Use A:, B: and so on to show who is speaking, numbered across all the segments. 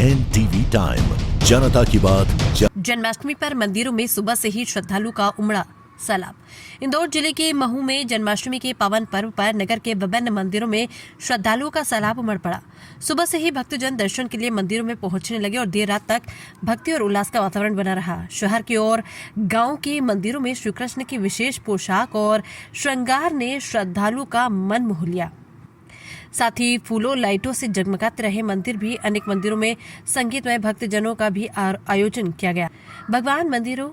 A: NTV time, जनता की बात।
B: जन्माष्टमी पर मंदिरों में सुबह से ही श्रद्धालु का उमड़ा सैलाब। इंदौर जिले के महू में जन्माष्टमी के पावन पर्व पर नगर के विभिन्न मंदिरों में श्रद्धालुओं का सैलाब उमड़ पड़ा। सुबह से ही भक्तजन दर्शन के लिए मंदिरों में पहुंचने लगे और देर रात तक भक्ति और उल्लास का वातावरण बना रहा। शहर की और गांव के मंदिरों में श्री कृष्ण की विशेष पोशाक और श्रृंगार ने श्रद्धालुओं का मन मोह लिया। साथ ही फूलों लाइटों से जगमगाते रहे मंदिर भी। अनेक मंदिरों में संगीतमय भक्तजनों का भी आयोजन किया गया। भगवान मंदिरों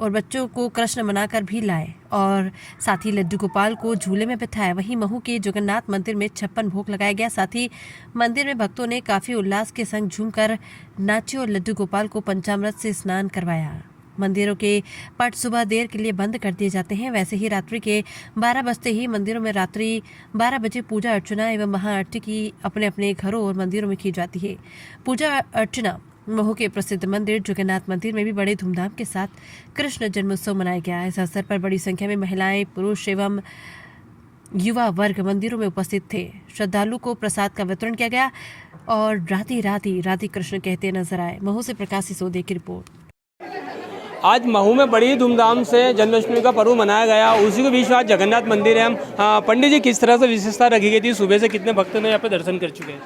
B: और बच्चों को कृष्ण बनाकर भी लाए और साथ ही लड्डू गोपाल को झूले में बिठाया। वहीं महू के जगन्नाथ मंदिर में 56 भोग लगाया गया। साथ ही मंदिर में भक्तों ने काफी उल्लास के संग झूमकर नाचे और लड्डू गोपाल को पंचामृत से स्नान करवाया। मंदिरों के पट सुबह देर के लिए बंद कर दिए जाते हैं। वैसे ही रात्रि के 12 बजते ही मंदिरों में रात्रि 12 बजे पूजा अर्चना एवं महाआरती की अपने अपने घरों और मंदिरों में की जाती है। पूजा अर्चना महू के प्रसिद्ध मंदिर जगन्नाथ मंदिर में भी बड़े धूमधाम के साथ कृष्ण जन्मोत्सव मनाया गया। इस अवसर पर बड़ी संख्या में महिलाएं, पुरुष एवं युवा वर्ग मंदिरों में उपस्थित थे। श्रद्धालु को प्रसाद का वितरण किया गया और राधे कृष्ण कहते नजर आए। महू से प्रकाश सिसोदिया की रिपोर्ट।
C: आज महू में बड़ी धूमधाम से जन्माष्टमी का पर्व मनाया गया। उसी के बीच आज जगन्नाथ मंदिर है। हम पंडित जी, किस तरह से विशेषता रखी गई थी? सुबह से कितने भक्त ने यहाँ पे दर्शन कर चुके हैं?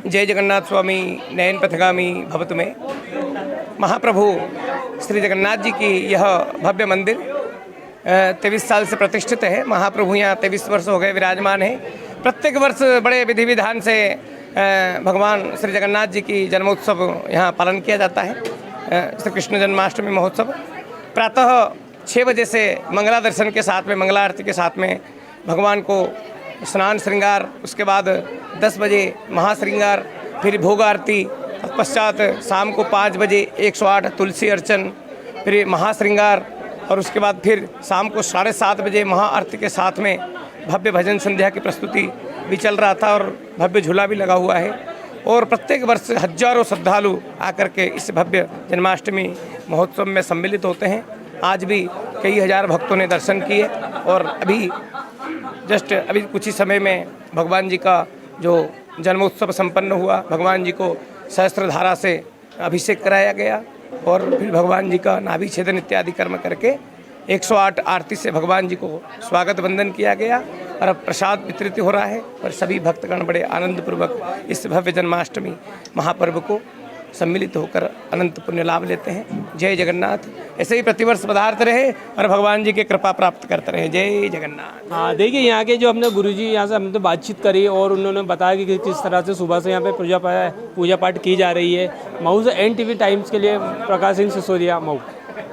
D: जय जगन्नाथ स्वामी नयन पथगामी भवतु में महाप्रभु श्री जगन्नाथ जी की यह भव्य मंदिर 23 साल से प्रतिष्ठित है। महाप्रभु यहाँ 23 वर्ष हो गए विराजमान है। प्रत्येक वर्ष बड़े विधि विधान से भगवान श्री जगन्नाथ जी की जन्मोत्सव यहाँ पालन किया जाता है। श्री कृष्ण जन्माष्टमी महोत्सव प्रातः 6 बजे से मंगला दर्शन के साथ में, मंगला आरती के साथ में भगवान को स्नान श्रृंगार, उसके बाद 10 बजे महाश्रृंगार, फिर भोग आरती, तत्पश्चात शाम को 5 बजे 108 तुलसी अर्चन, फिर महाश्रृंगार और उसके बाद फिर शाम को 7:30 बजे महाआरती के साथ में भव्य भजन संध्या की प्रस्तुति भी चल रहा था और भव्य झूला भी लगा हुआ है। और प्रत्येक वर्ष हजारों श्रद्धालु आकर के इस भव्य जन्माष्टमी महोत्सव में सम्मिलित होते हैं। आज भी कई हजार भक्तों ने दर्शन किए और अभी कुछ ही समय में भगवान जी का जो जन्मोत्सव संपन्न हुआ। भगवान जी को सहस्त्रधारा से अभिषेक कराया गया और फिर भगवान जी का नाभि छेदन इत्यादि कर्म करके 108 आरती से भगवान जी को स्वागत वंदन किया गया और अब प्रसाद वितरित हो रहा है और सभी भक्तगण बड़े आनंदपूर्वक इस भव्य जन्माष्टमी महापर्व को सम्मिलित होकर अनंत पुण्य लाभ लेते हैं। जय जगन्नाथ। ऐसे ही प्रतिवर्ष पदार्थ रहे और भगवान जी की कृपा प्राप्त करते रहे। जय जगन्नाथ।
C: हाँ, देखिए यहाँ के जो हमने गुरुजी यहाँ से हमने बातचीत करी और उन्होंने बताया कि किस तरह से सुबह से यहाँ पे पूजा पाठ की जा रही है। महू से NTV टाइम्स के लिए प्रकाश सिंह सिसोदिया, महू।